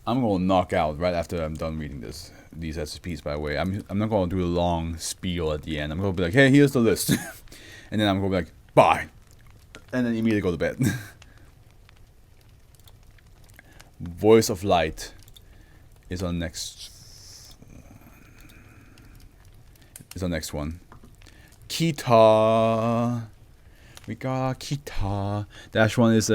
I'm gonna knock out right after I'm done reading these SCPs. By the way, I'm not gonna do a long spiel at the end. I'm gonna be like, hey, here's the list, and then I'm gonna be like, bye, and then immediately go to bed. Voice of Light is our next. Is our next one. Kita. We got Kita. -1 is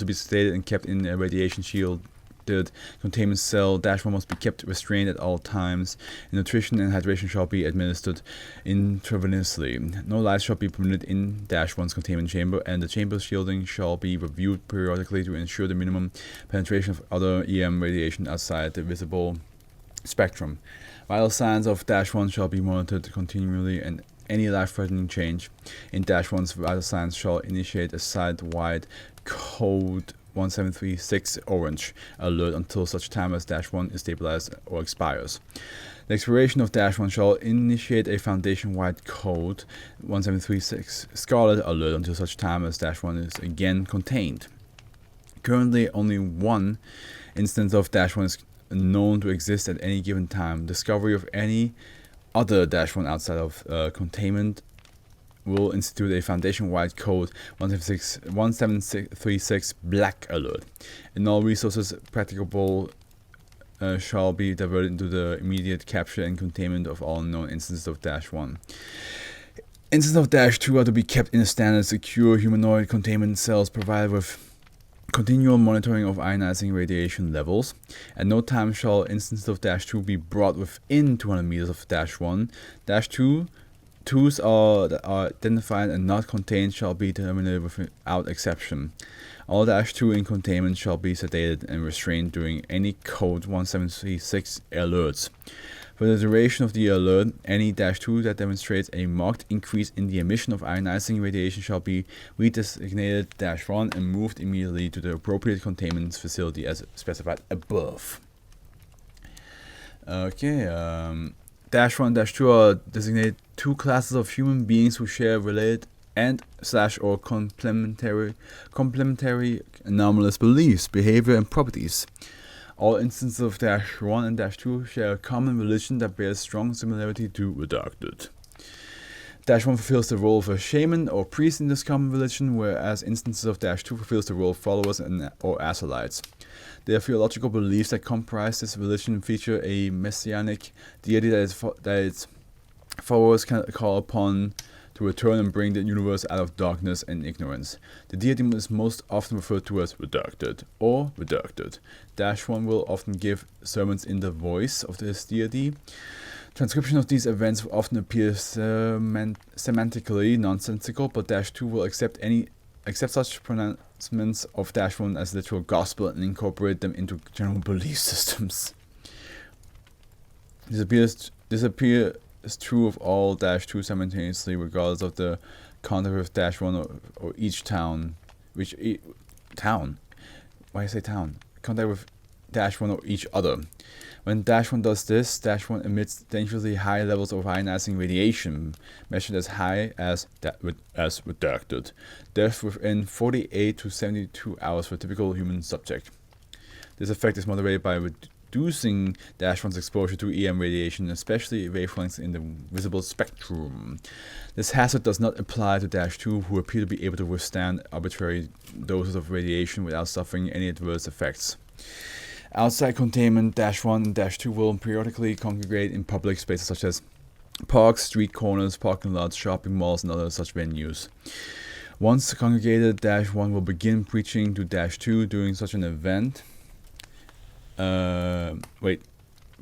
to be sedated and kept in a radiation shielded containment cell. -1 must be kept restrained at all times. And nutrition and hydration shall be administered intravenously. No light shall be permitted in -1's containment chamber, and the chamber shielding shall be reviewed periodically to ensure the minimum penetration of other EM radiation outside the visible spectrum. Vital signs of -1 shall be monitored continually, and any life-threatening change in -1's vital signs shall initiate a site-wide code 1736 orange alert until such time as -1 is stabilized or expires. The expiration of -1 shall initiate a foundation-wide code 1736 scarlet alert until such time as -1 is again contained. Currently, only one instance of -1 is known to exist at any given time. Discovery of any other -1 outside of containment will institute a foundation-wide code 1736 black alert, and all resources practicable shall be diverted into the immediate capture and containment of all known instances of -1. Instances of -2 are to be kept in a standard, secure humanoid containment cells provided with continual monitoring of ionizing radiation levels. At no time shall instances of -2 be brought within 200 meters of -1. -2s that are identified and not contained shall be terminated without exception. All -2 in containment shall be sedated and restrained during any code 1736 alerts. For the duration of the alert, any -2 that demonstrates a marked increase in the emission of ionizing radiation shall be redesignated -1 and moved immediately to the appropriate containment facility as specified above. Okay, -1 and -2 are designated two classes of human beings who share related and/or complementary anomalous beliefs, behavior, and properties. All instances of -1 and -2 share a common religion that bears strong similarity to Redacted. -1 fulfills the role of a shaman or priest in this common religion, whereas instances of -2 fulfills the role of followers or acolytes. The theological beliefs that comprise this religion feature a messianic deity that its followers can call upon to return and bring the universe out of darkness and ignorance. The deity is most often referred to as Redacted or Redacted. -1 will often give sermons in the voice of this deity. Transcription of these events will often appear semantically nonsensical, but -2 will accept such pronouncements of -1 as literal gospel and incorporate them into general belief systems. This appears true of all -2 simultaneously, regardless of the contact with -1 or each town. Town? Why say town? Contact with -1 or each other. When -1 does this, -1 emits dangerously high levels of ionizing radiation, measured as high as Redacted. Death within 48 to 72 hours for a typical human subject. This effect is moderated by reducing -1's exposure to EM radiation, especially wavelengths in the visible spectrum. This hazard does not apply to -2, who appear to be able to withstand arbitrary doses of radiation without suffering any adverse effects. Outside containment, -1 and -2 will periodically congregate in public spaces such as parks, street corners, parking lots, shopping malls, and other such venues. Once congregated, -1 will begin preaching to -2 during such an event.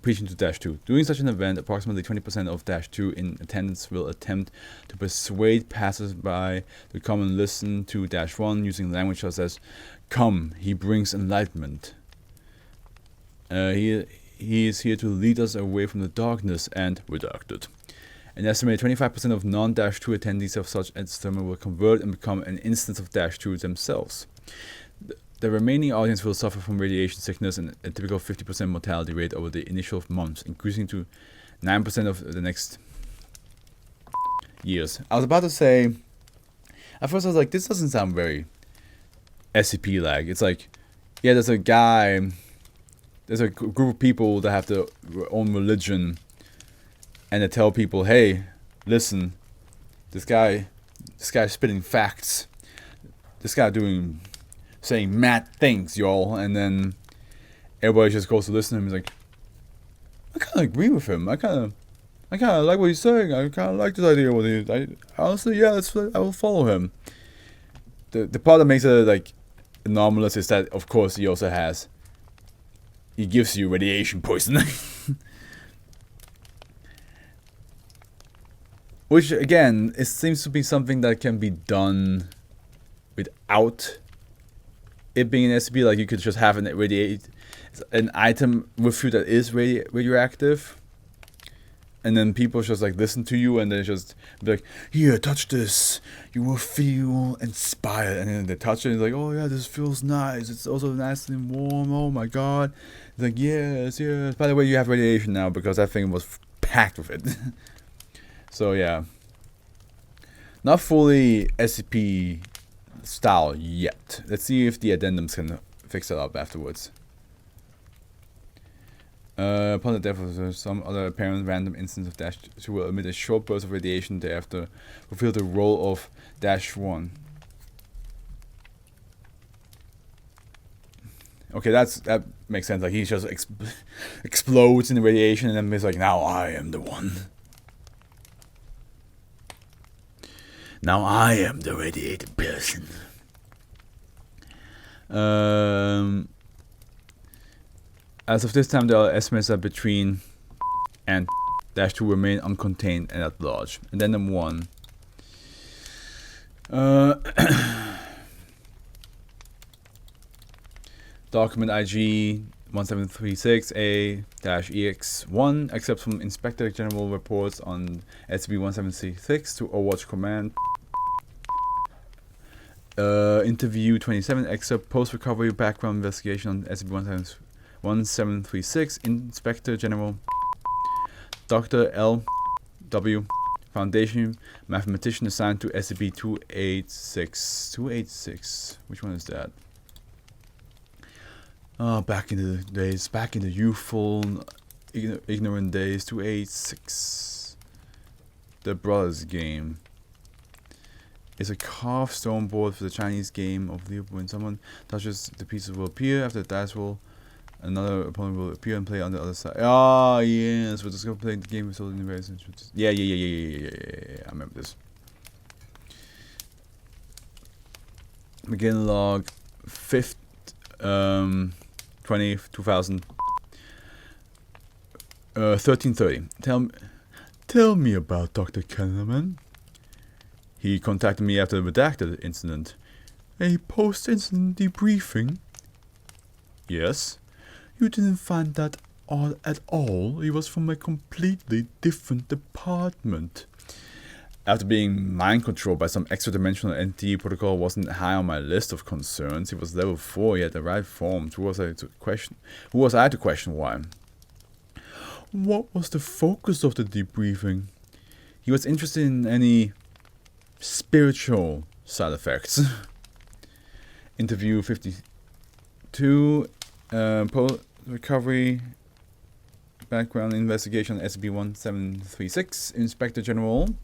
Preaching to -2. During such an event, approximately 20% of -2 in attendance will attempt to persuade passers-by to come and listen to -1 using language such as, "Come, he brings enlightenment. He is here to lead us away from the darkness," and Redacted. An estimated 25% of non-2 attendees of such a sermon will convert and become an instance of -2 themselves. The remaining audience will suffer from radiation sickness and a typical 50% mortality rate over the initial months, increasing to 9% of the next years. I was about to say, at first I was like, this doesn't sound very SCP-like. It's like, yeah, there's a guy there's a group of people that have their own religion, and they tell people, hey, listen, this guy's spitting facts. This guy saying mad things, y'all. And then everybody just goes to listen to him. He's like, I kind of agree with him. I kind of like what he's saying. I kind of like this idea. Honestly, yeah, I will follow him. The part that makes it like anomalous is that, of course, he gives you radiation poisoning. Which, again, it seems to be something that can be done without it being an SCP. Like, you could just have an item with you that is radioactive. And then people just like listen to you and they just be like, here, touch this. You will feel inspired. And then they touch it and it's like, oh yeah, this feels nice. It's also nice and warm. Oh my god. It's like, yes. By the way, you have radiation now because that thing was packed with it. So yeah. Not fully SCP style yet. Let's see if the addendums can fix it up afterwards. Upon the death of some other apparent random instance of -2 will emit a short burst of radiation thereafter, fulfill the role of -1. Okay, that makes sense. Like, he just explodes in the radiation, and then he's like, now I am the one. Now I am the radiated person. As of this time, there are estimates that between and -2 remain uncontained and at large. And then number 1. Document IG 1736A-EX1 accepts from Inspector General reports on SCP-1736 to Overwatch Command. Interview 27 excerpt post-recovery background investigation on SCP-1736 Inspector General Dr. L.W. Foundation mathematician assigned to SCP-286. 286. Which one is that? Oh, back in the days, back in the youthful, ignorant days. 286. The Brothers game. Is a carved stone board for the Chinese game of Leap. When someone touches the pieces will appear. After the dice roll, another opponent will appear and play on the other side. Ah, yes. We're just going to play the game with all the various instruments. Yeah. I remember this. Begin log 5th, 2000. 1330. Tell me about Dr. Kellerman. He contacted me after the redacted incident. A post-incident debriefing? Yes. You didn't find that odd at all. He was from a completely different department. After being mind-controlled by some extra-dimensional entity, protocol wasn't high on my list of concerns. He was level 4, he had the right forms. Who was I to question why? What was the focus of the debriefing? He was interested in any spiritual side effects. Interview 52. Post-recovery background investigation on SCP-1736. Inspector General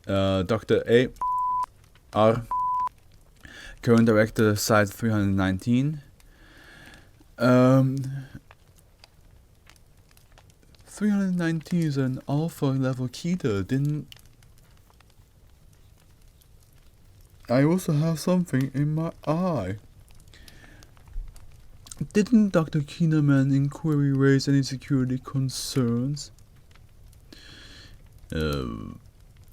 Dr. A. R. Current Director, Site 319. 319 is an alpha level keter. I also have something in my eye. Didn't Dr. Kinnaman's inquiry raise any security concerns?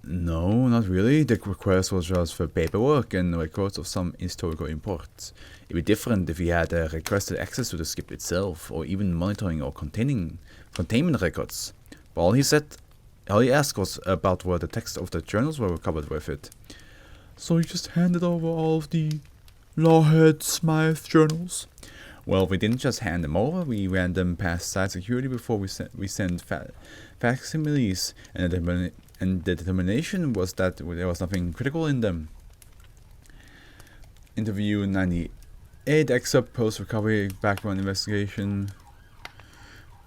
No, not really. The request was just for paperwork and records of some historical import. It'd be different if he had requested access to the skip itself, or even monitoring or containment records. But all he asked was about where the text of the journals were covered with it. So he just handed over all of the Lawhead Smythe journals? Well, we didn't just hand them over, we ran them past site security before we sent facsimiles, and the determination was that there was nothing critical in them. Interview 98. 8 excerpt post-recovery background investigation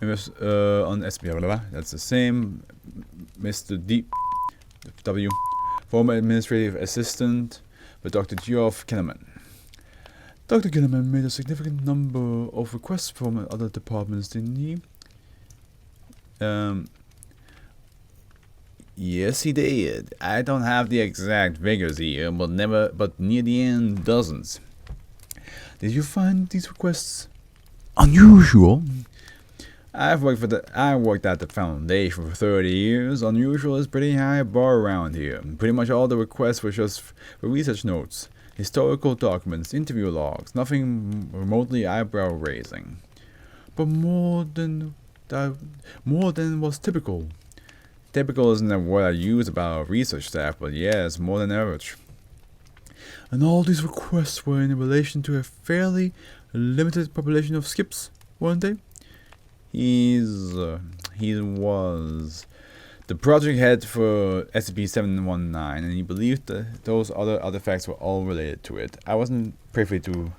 on SCP. Blah, blah, blah. That's the same. Mr. W, former administrative assistant by Dr. Geoff Kinnaman. Dr. Kinnaman made a significant number of requests from other departments, didn't he? Yes, he did. I don't have the exact figures here, but near the end, dozens. Did you find these requests unusual? I worked at the Foundation for 30 years. Unusual is pretty high bar around here. Pretty much all the requests were just for research notes, historical documents, interview logs, nothing remotely eyebrow-raising. But more than was typical. Typical isn't a word I use about our research staff, but yes, more than average. And all these requests were in relation to a fairly limited population of skips, weren't they? He was the project head for SCP-719, and he believed that those other artifacts were all related to it. I wasn't privy to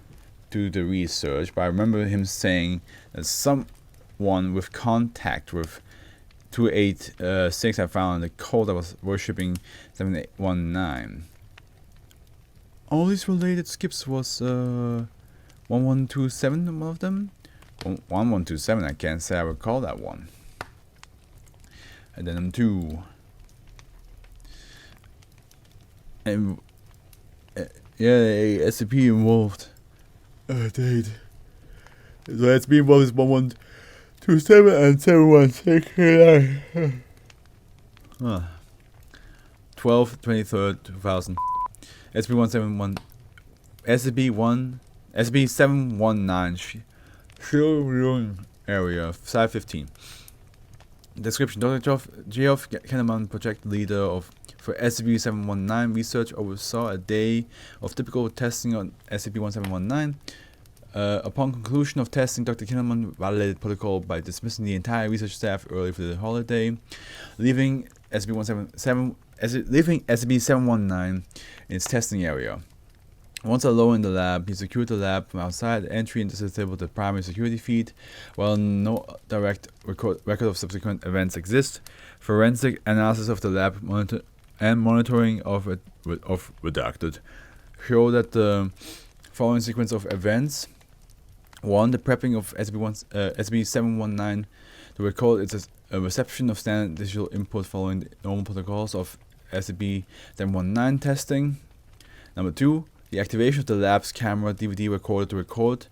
the research, but I remember him saying that someone with contact with 286 had found the cult that was worshipping 719. All these related skips was 1127 one of them? 1127, I can't say I recall that one. Addendum 2. And yeah, SCP involved. Date. So SCP involved is 1127 and 716. 12/23/2000. SCP-171. SCP-719. Showroom area, Site 15. Description: Dr. Geoff Kinnaman, project leader for SCP-719 research, oversaw a day of typical testing on SCP-1719. Upon conclusion of testing, Dr. Kinnaman validated protocol by dismissing the entire research staff early for the holiday, leaving SCP-719 in its testing area. Once alone in the lab, he secured the lab from outside entry and disabled the primary security feed. While no direct record of subsequent events exist, forensic analysis of the lab monitoring of redacted show that the following sequence of events: 1. The prepping of SCP-719. The record is a reception of standard digital input following the normal protocols of SCP-719 testing. Number 2. The activation of the lab's camera DVD recorder to record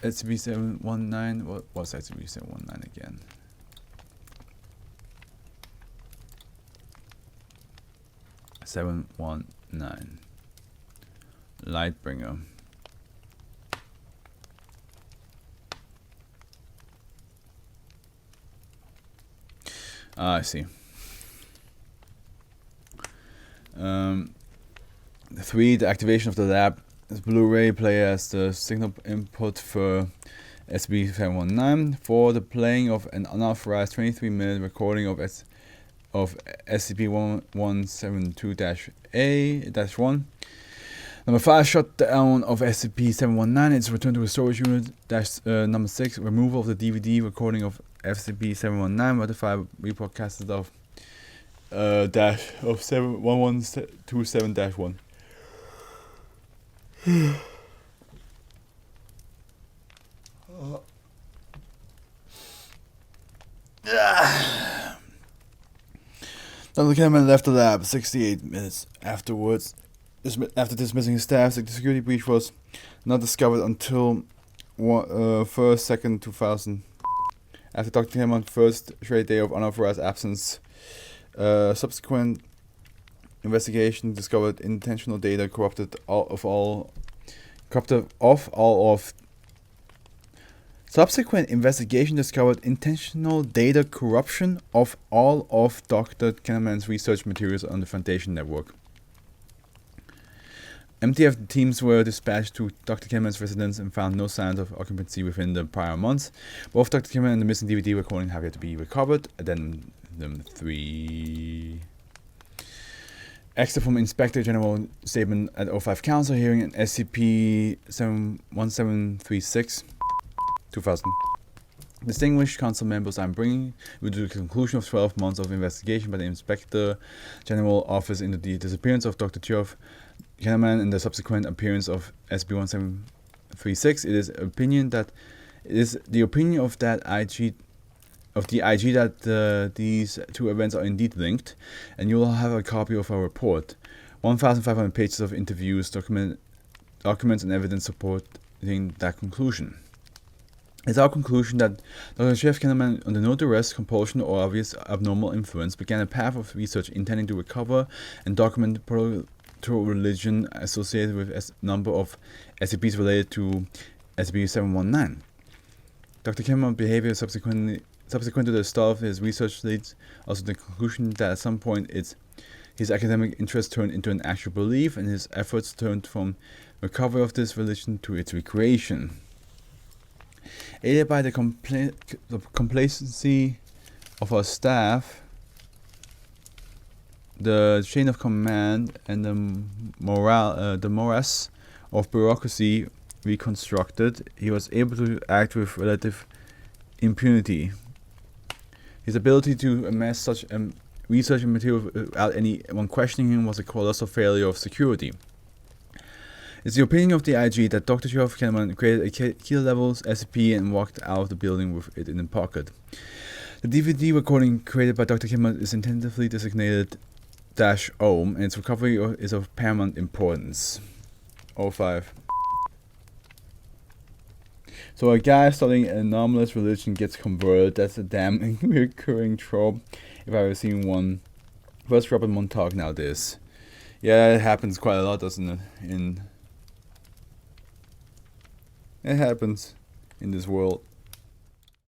SCP-719. What was SCP-719 again? (719) Lightbringer. I see. 3. The activation of the lab's Blu-ray player as the signal input for SCP-719. 4. The playing of an unauthorized 23-minute recording of SCP-1172-A-1. Number 5. Shutdown of SCP-719. Its return to a storage unit. Number 6. Removal of the DVD recording of SCP-719. Ratified rebroadcasted of 1127-1. Dr. Kinnaman left the lab 68 minutes afterwards. After dismissing his staff, the security breach was not discovered until 1st, 2000. After Dr. Kinnaman's first straight day of unauthorized absence, subsequent investigation discovered intentional data Subsequent investigation discovered intentional data corruption of all of Dr. Kinnaman's research materials on the Foundation network. MTF teams were dispatched to Dr. Kinnaman's residence and found no signs of occupancy within the prior months. Both Dr. Kinnaman and the missing DVD recording have yet to be recovered. Addendum 3. Except from Inspector General statement at 05 Council hearing in SCP 1736 2000. Distinguished council members, I'm bringing you to the conclusion of 12 months of investigation by the Inspector General Office into the disappearance of Dr. Geoff Kenneman and the subsequent appearance of SB-1736. It is the opinion of the IG that these two events are indeed linked, and you will have a copy of our report. 1,500 pages of interviews, documents, and evidence supporting that conclusion. It's our conclusion that Dr. Geoff Kenneman, under no duress, compulsion, or obvious abnormal influence, began a path of research intending to recover and document proto-religion associated with a number of SCPs related to SCP-719. Dr. Kenneman's behavior subsequent to the start of his research leads us to the conclusion that at some point his academic interest turned into an actual belief, and his efforts turned from recovery of this religion to its recreation. Aided by the complacency of our staff, the chain of command, and the morass of bureaucracy reconstructed, he was able to act with relative impunity. His ability to amass such research material without anyone questioning him was a colossal failure of security. It's the opinion of the IG that Dr. Geoff Kenneman created a key-level SCP and walked out of the building with it in the pocket. The DVD recording created by Dr. Kenneman is tentatively designated -0, and its recovery is of paramount importance. 05. So a guy studying anomalous religion gets converted. That's a damn recurring trope, if I've ever seen one. Where's Robert Montauk nowadays? Yeah, it happens quite a lot, doesn't it? It happens in this world.